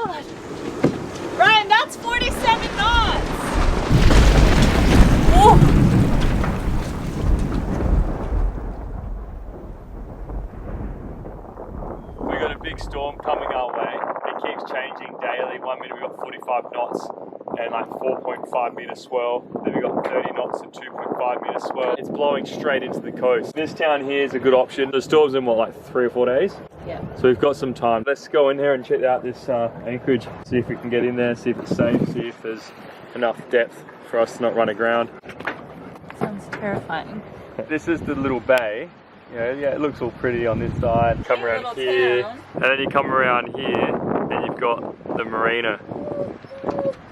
God. Ryan, that's 47 knots. Oh. We got a big storm coming our way. It keeps changing daily. 1 minute we got 45 knots and like 4.5 meter swell. Then we got 30 knots and 2.5 meter swell. It's blowing straight into the coast. This town here is a good option. The storm's in what, like 3 or 4 days? Yeah. So we've got some time. Let's go in here and check out this anchorage. See if we can get in there, see if it's safe, see if there's enough depth for us to not run aground. Sounds terrifying. This is the little bay. Yeah, it looks all pretty on this side. Come around here, and then you come around here, and you've got the marina.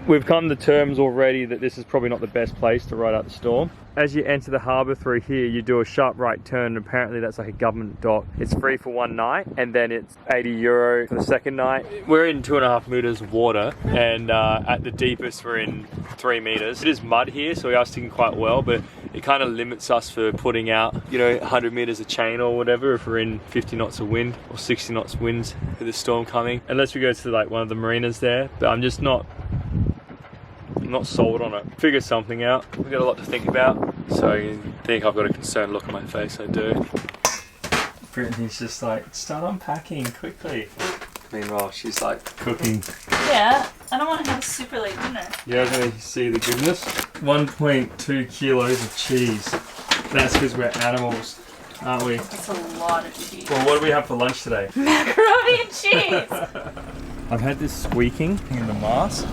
We've come to terms already that this is probably not the best place to ride out the storm. As you enter the harbour through here, you do a sharp right turn, and apparently that's like a government dock. It's free for 1 night, and then it's €80 for the second night. We're in 2.5 meters of water, and at the deepest we're in 3 meters. It is mud here, so we are sticking quite well, but it kind of limits us for putting out, 100 meters of chain or whatever if we're in 50 knots of wind or 60 knots winds with the storm coming. Unless we go to like one of the marinas there, but I'm not sold on it. Figure something out. We've got a lot to think about. So you think I've got a concerned look on my face, I do. Brittany's just like, start unpacking quickly. Meanwhile, she's like cooking. Yeah, I don't want to have a super late dinner. You guys want to see the goodness? 1.2 kilos of cheese. That's because we're animals, aren't we? That's a lot of cheese. Well, what do we have for lunch today? Macaroni and cheese! I've had this squeaking in the mast.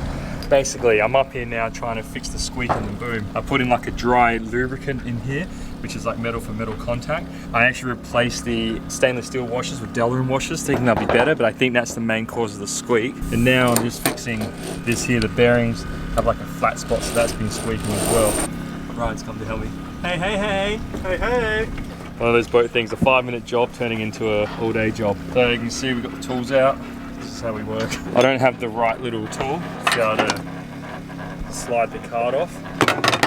Basically, I'm up here now trying to fix the squeak in the boom. I put in like a dry lubricant in here, which is like metal for metal contact. I actually replaced the stainless steel washers with Delrin washers, thinking they'll be better, but I think that's the main cause of the squeak. And now I'm just fixing this here. The bearings have like a flat spot, so that's been squeaking as well. Ryan's come to help me. Hey, hey, hey, hey, hey. One of those boat things, a 5-minute job turning into a all-day job. So you can see we've got the tools out. This is how we work. I don't have the right little tool to be able to slide the card off.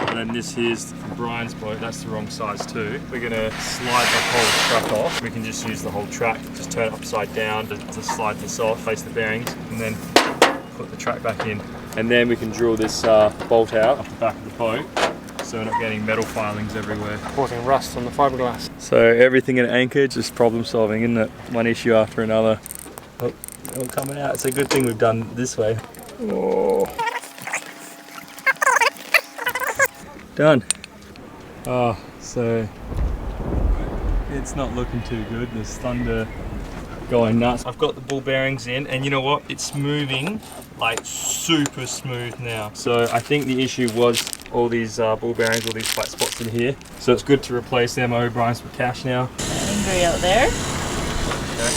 And then this here's for Brian's boat, that's the wrong size too. We're gonna slide the whole track off. We can just use the whole track, just turn it upside down to slide this off, face the bearings, and then put the track back in. And then we can drill this bolt out off the back of the boat, so we're not getting metal filings everywhere. Causing rust on the fiberglass. So everything in anchorage is problem solving, isn't it? One issue after another. Oh, all coming out. It's a good thing we've done this way. Oh. Done. Oh, so it's not looking too good. There's thunder going nuts. I've got the ball bearings in, and you know what? It's moving like super smooth now. So I think the issue was all these ball bearings, all these flat spots in here. So it's good to replace them. I owe Brian some cash now. Angry out there. Okay.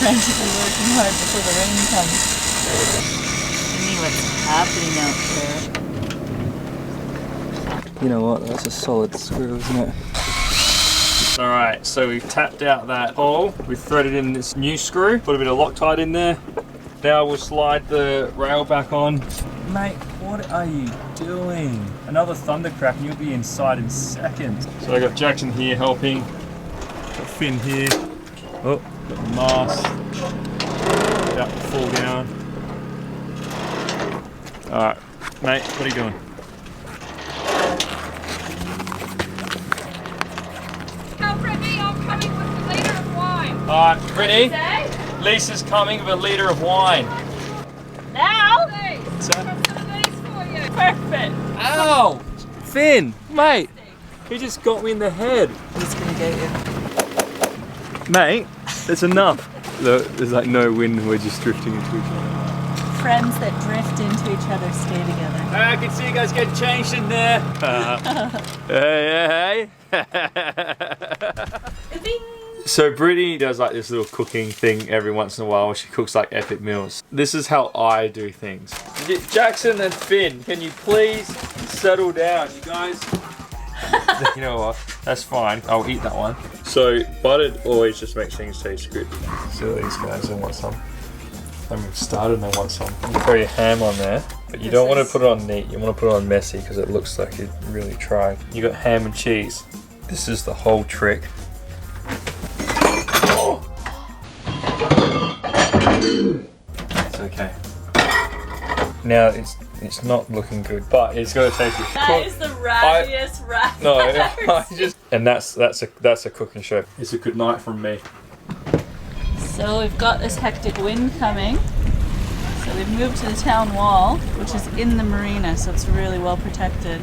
Trying to be working hard before the rain comes. See what's happening out there. You know what, that's a solid screw, isn't it? Alright, so we've tapped out that hole, we've threaded in this new screw, put a bit of Loctite in there. Now we'll slide the rail back on. Mate, what are you doing? Another thunder crack and you'll be inside in seconds. So I got Jackson here helping, got Finn here. Oh, got the mast, about to fall down. Alright, mate, what are you doing? Alright, Brittany, Lisa's coming with a litre of wine. Now? What's that? Perfect. Ow! Finn, mate, he just got me in the head. He's gonna get you. Mate, that's enough. Look, there's like no wind, we're just drifting into each other. Friends that drift into each other stay together. I can see you guys getting changed in there. Hey, hey. So Brittany does like this little cooking thing every once in a while where she cooks like epic meals. This is how I do things. Jackson and Finn, can you please settle down, you guys? You know what, that's fine, I'll eat that one. So butter always just makes things taste good. So these guys, they want some. And we've started and they want some. You throw your ham on there, but you don't want to put it on neat, you want to put it on messy because it looks like you really tried. You got ham and cheese. This is the whole trick. So okay. Now it's not looking good, but it's gonna taste good. That is the rattiest rat. No, I've ever I seen. just and that's a cooking show. It's a good night from me. So we've got this hectic wind coming. So we've moved to the town wall, which is in the marina, so it's really well protected.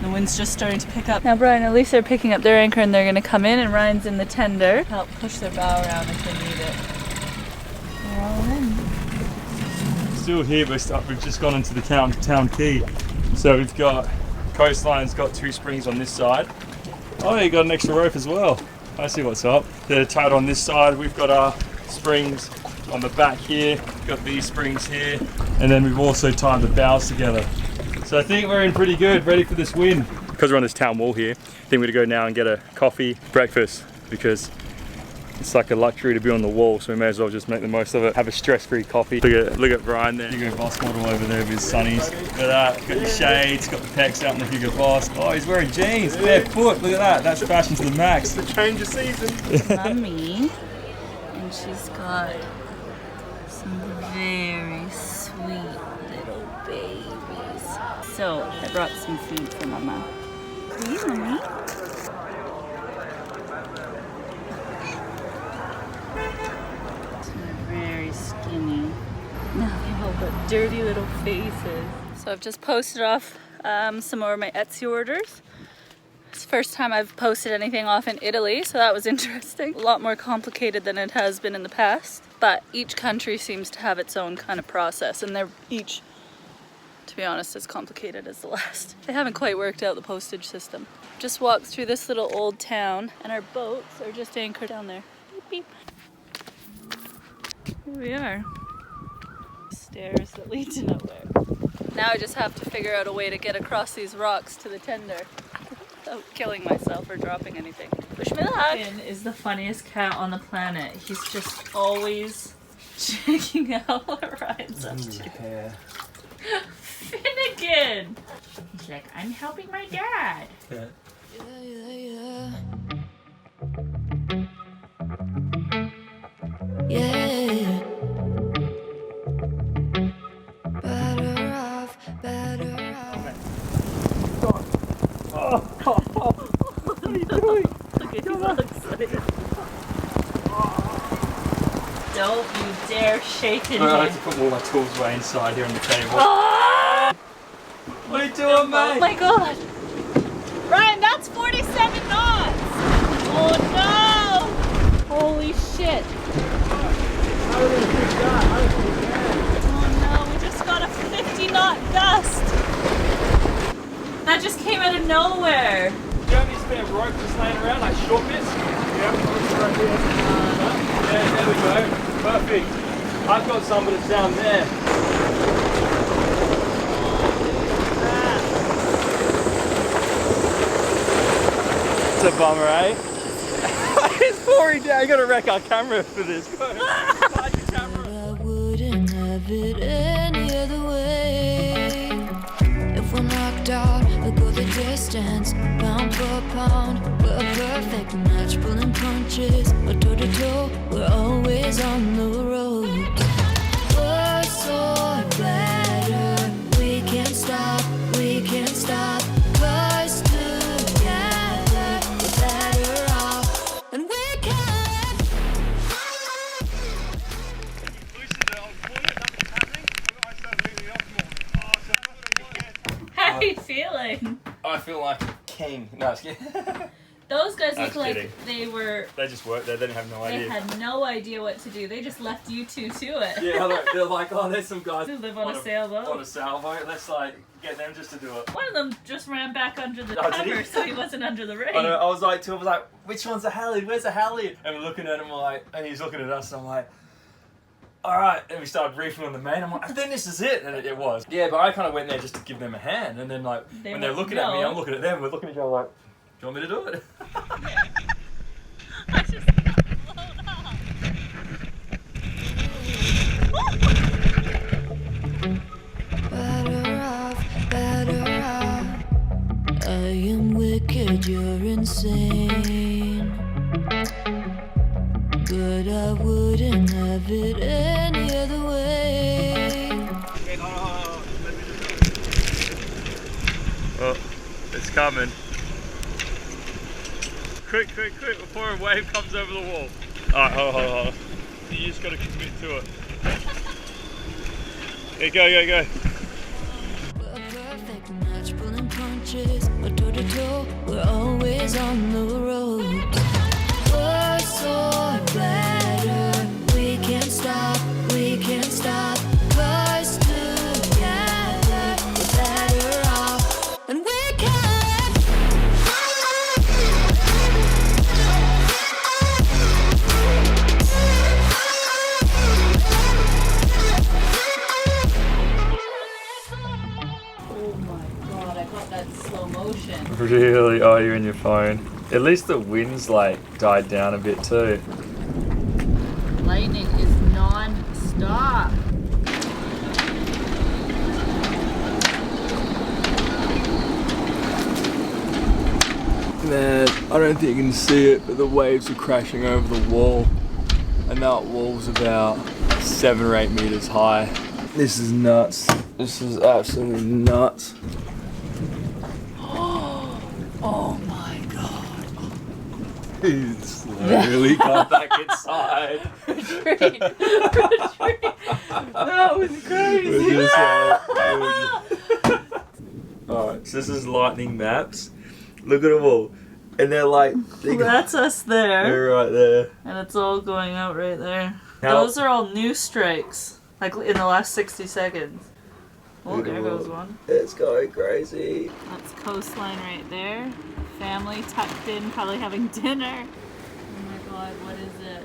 The wind's just starting to pick up. Now Brian and Elise are picking up their anchor and they're gonna come in, and Ryan's in the tender. Help push their bow around if they need it. We're all in. Still here, we've just gone into the town quay. So we've got, coastline's got 2 springs on this side. Oh, you got an extra rope as well. I see what's up. They're tied on this side. We've got our springs on the back here. Got these springs here. And then we've also tied the bows together. So I think we're in pretty good, ready for this wind. Because we're on this town wall here, I think we're gonna go now and get a coffee, breakfast, because it's like a luxury to be on the wall, so we may as well just make the most of it. Have a stress-free coffee. Look at Brian there. Hugo Boss model over there with his sunnies. Look at that. Got your shades, got the pecs out in the Hugo Boss. Oh, he's wearing jeans, barefoot. Look at that. That's fashion to the max. The change of season. Mummy, and she's got some very sweet little babies. So I brought some food for Mama. Please, Mummy. Very skinny. Now they all got dirty little faces. So I've just posted off some more of my Etsy orders. It's the first time I've posted anything off in Italy, so that was interesting. A lot more complicated than it has been in the past, but each country seems to have its own kind of process, and they're each, to be honest, as complicated as the last. They haven't quite worked out the postage system. Just walked through this little old town, and our boats are just anchored down there. Beep, beep. Here we are. Stairs that lead to nowhere. Now I just have to figure out a way to get across these rocks to the tender without killing myself or dropping anything. Wish me luck! Finn is the funniest cat on the planet. He's just always checking out what Ryan's up to. Finnegan! He's like, I'm helping my dad. Yeah. Yeah. What are you doing? Look at him, so excited. Don't you dare shake it. I have to put all my tools away inside here on the table. Oh! What are you doing, mate? Oh my god! Ryan, that's 47 knots! Oh no! Holy shit! Oh no, we just got a 50-knot gust! That just came out of nowhere! Do you have any spare rope just laying around, like short bits? Yeah, right here. Yeah, there we go. Perfect. I've got some, but it's down there. It's a bummer, eh? It's pouring down. You gotta wreck our camera for this. Go ahead. Slide your camera. I wouldn't have it any other way. If we're knocked out, we'll go the distance, pound for pound. We're a perfect match, pulling punches. We're toe to toe, we're always on the road. We're so better, we can't stop, we can't stop. 'Cause together, we're better off, and we can. How are you feeling? I feel like a king. No, it's kidding. Those guys I look was like kidding. they just worked there. They didn't have no they idea. had no idea what to do. They just left you two to it. Yeah, they're like, oh, there's some guys Who live on a sailboat. On a sailboat. Let's like get them just to do it. One of them just ran back under the Oh, did he? cover so he wasn't under the rain. I know, I was like, to him, I was like, which one's a Hallie? Where's a Hallie? And we're looking at him like, and he's looking at us, and I'm like, all right. And we started briefing on the main. I'm like, I think this is it, and it was. Yeah, but I kind of went there just to give them a hand, and then like when they're looking at me, I'm looking at them. We're looking at each other like, do you want me to do it? I just got blown up. Better off, better off. I am wicked, you're insane. But I wouldn't have it any other way. coming. Quick, quick, quick, before a wave comes over the wall. Alright, hold on. You just gotta commit to it. Okay, go. We're a perfect match, pulling punches, but toe to toe, we're always on the road. We're so better, we can't stop, 'cause together we're better off, and we can. Oh my god, I got that slow motion. Really? Oh, you're in your phone. At least the wind's like died down a bit too. Lightning is non-stop. Man, I don't think you can see it, but the waves are crashing over the wall. And that wall's about 7 or 8 meters high. This is nuts. This is absolutely nuts. Oh my god. Slowly got back inside. Retreat. That was crazy. Alright, so this is lightning maps. Look at them all. And they're like, That's us there. they're right there. And it's all going out right there. Now- Those are all new strikes. Like in the last 60 seconds. Oh, Look at there them goes all. one. It's going crazy. That's coastline right there. Family tucked in, probably having dinner. Oh my god, what is it?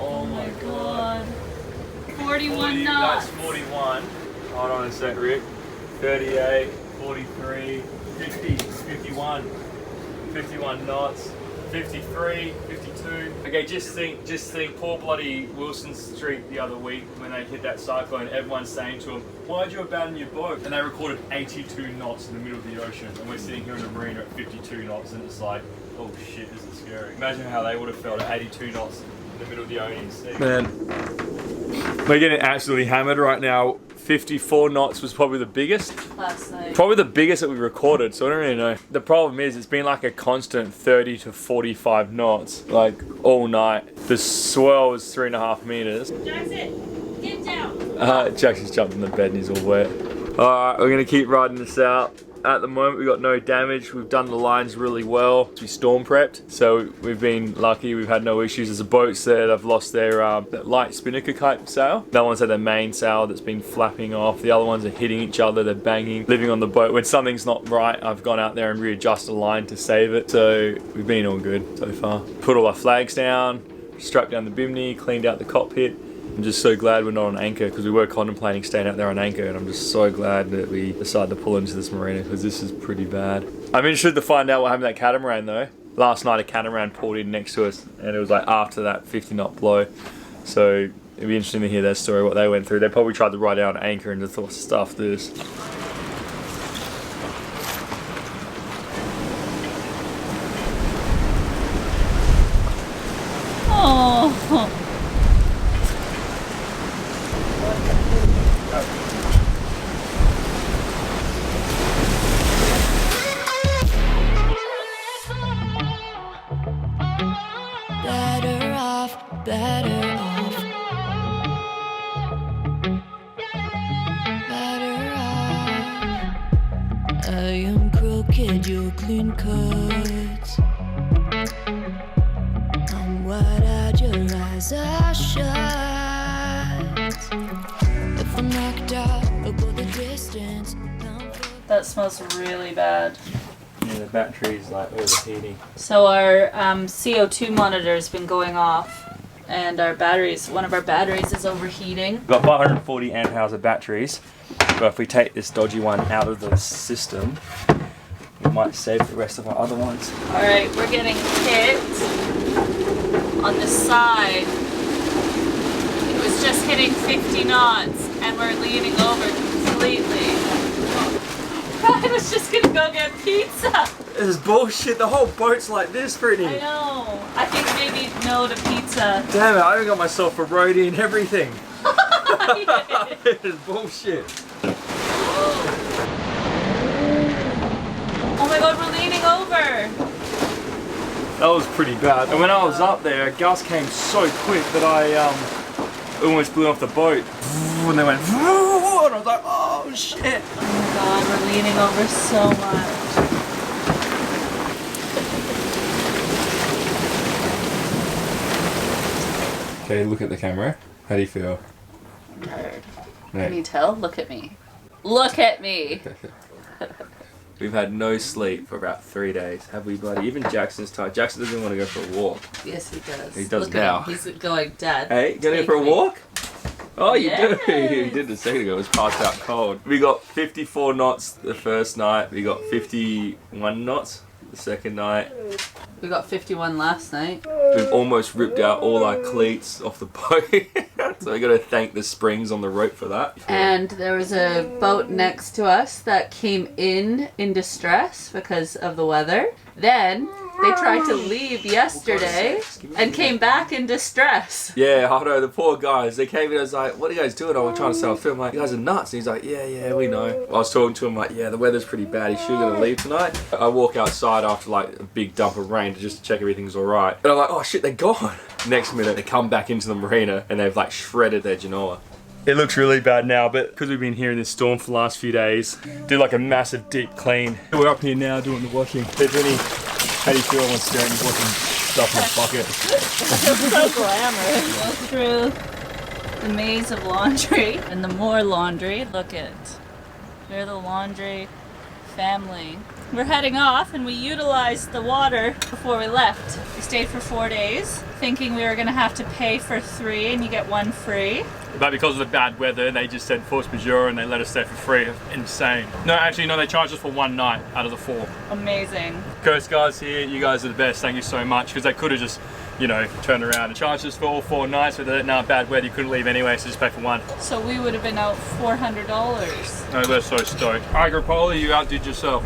Oh my god. 41 knots. That's 41. Hold on a sec, Rick. 38, 43, 50, 51. 51 knots. 53, 52. Okay, just think, poor bloody Wilson Street the other week when they hit that cyclone, everyone's saying to them, why'd you abandon your boat? And they recorded 82 knots in the middle of the ocean, and we're sitting here in the marina at 52 knots, and it's like, oh shit, this is scary. Imagine how they would have felt at 82 knots in the middle of the Ionian Sea. Man, we're getting absolutely hammered right now. 54 knots was probably the biggest. Last night. Probably the biggest that we recorded, so I don't really know. The problem is it's been like a constant 30 to 45 knots, like all night. The swell was 3.5 meters. Jackson, get down. Jackson's jumped in the bed and he's all wet. Alright, we're gonna keep riding this out. At the moment, we got no damage. We've done the lines really well. We storm prepped, so we've been lucky. We've had no issues. There's a boat there that have lost their that light spinnaker kite sail. The other one's had their main sail that's been flapping off. The other ones are hitting each other. They're banging, living on the boat. When something's not right, I've gone out there and readjusted a line to save it. So we've been all good so far. Put all our flags down, strapped down the bimini, cleaned out the cockpit. I'm just so glad we're not on anchor because we were contemplating staying out there on anchor, and I'm just so glad that we decided to pull into this marina because this is pretty bad. I'm interested to find out what happened to that catamaran though. Last night a catamaran pulled in next to us and it was like after that 50 knot blow. So it'd be interesting to hear their story, what they went through. They probably tried to ride out on anchor and just thought, stuff this. Oh. Better off, better off. Better off. I am crooked, you're clean cut. I'm wide-eyed, your eyes are shut. If I'm knocked out, I'll go the distance. That smells really bad. Yeah, the battery's like overheating. So our CO2 monitor's been going off, and our batteries, one of our batteries is overheating. We've got 540 amp hours of batteries, but if we take this dodgy one out of the system, we might save the rest of our other ones. All right, we're getting hit on the side. It was just hitting 50 knots, and we're leaning over completely. I was just gonna go get pizza. This is bullshit. The whole boat's like this, Brittany. I know. I think maybe no to pizza. Damn it, I even got myself a roadie and everything. This is bullshit. Oh my god, we're leaning over. That was pretty bad. And when I was up there, a gust came so quick that I almost blew off the boat. And they went, and I was like, oh shit. Oh my god, we're leaning over so much. Okay, look at the camera. How do you feel? I'm tired. Yeah. Can you tell? Look at me. Look at me. We've had no sleep for about 3 days. Have we, buddy? Even Jackson's tired. Jackson doesn't want to go for a walk. Yes, he does. He does Look now. At him. He's going, Dad. Hey, gonna go take for a me." walk? Oh, you Yes. do. You did a second ago. It was passed out cold. We got 54 knots the first night. We got 51 knots the second night. We got 51 last night. We've almost ripped out all our cleats off the boat. So we got to thank the springs on the rope for that. And there was a boat next to us that came in distress because of the weather. Then they tried to leave yesterday and came back in distress. Yeah, I know, the poor guys. They came in, I was like, what are you guys doing? I was trying to sell a film. I'm like, you guys are nuts. And he's like, yeah, we know. I was talking to him like, yeah, the weather's pretty bad. Is she going to leave tonight? I walk outside after like a big dump of rain to just check everything's all right. And I'm like, oh shit, they're gone. Next minute, they come back into the marina and they've like shredded their genoa. It looks really bad now, but because we've been here in this storm for the last few days, do like a massive deep clean. We're up here now doing the washing. Hey, Vinny, how do you feel when staring at washing stuff in a bucket? So glamorous. Go through the maze of laundry and the more laundry. Look at, we're the laundry family. We're heading off and we utilized the water before we left. We stayed for 4 days thinking we were gonna have to pay for 3 and you get 1 free. But because of the bad weather, they just said force majeure and they let us stay for free. Insane. No, actually, no, they charged us for 1 night out of the 4. Amazing. Coast Guards here, you guys are the best. Thank you so much, because they could have just, you know, turned around and charged us for all 4 nights, but they're now bad weather, you couldn't leave anyway, so just pay for 1. So we would have been out $400. No, we're so stoked. Agropoli, you outdid yourself.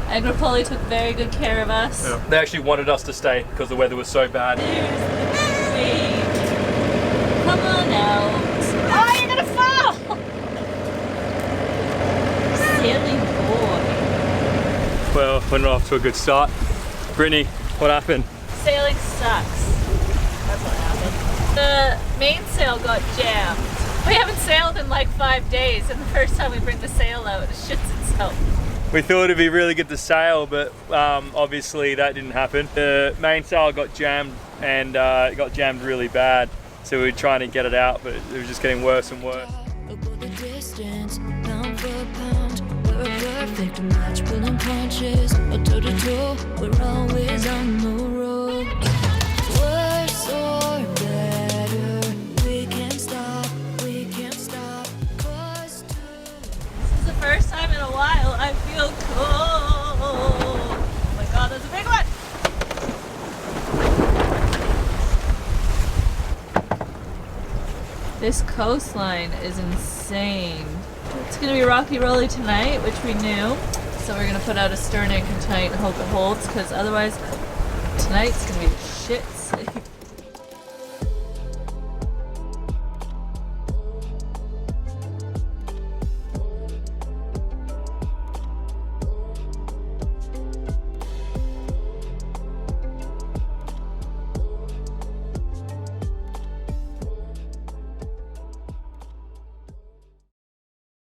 Agropoli took very good care of us. Yeah. They actually wanted us to stay because the weather was so bad. There's the beach. Come on out. Oh, you're gonna fall! Silly boy. Well, we're not off to a good start. Brittany, what happened? Sailing sucks. That's what happened. The mainsail got jammed. We haven't sailed in like 5 days, and the first time we bring the sail out, it shits itself. We thought it'd be really good to sail, but obviously that didn't happen. The mainsail got jammed, and it got jammed really bad. So we were trying to get it out, but it was just getting worse and worse. The distance, pound for pound, we're a perfect match, pulling punches, toe to toe, we're always on the road. Worse or better, we can't stop, cause This is the first time in a while I feel cold. Oh my god, that's a big one! This coastline is insane. It's gonna be rocky rolly tonight, which we knew. So we're gonna put out a stern anchor tonight and hope it holds, because otherwise tonight's gonna be shit.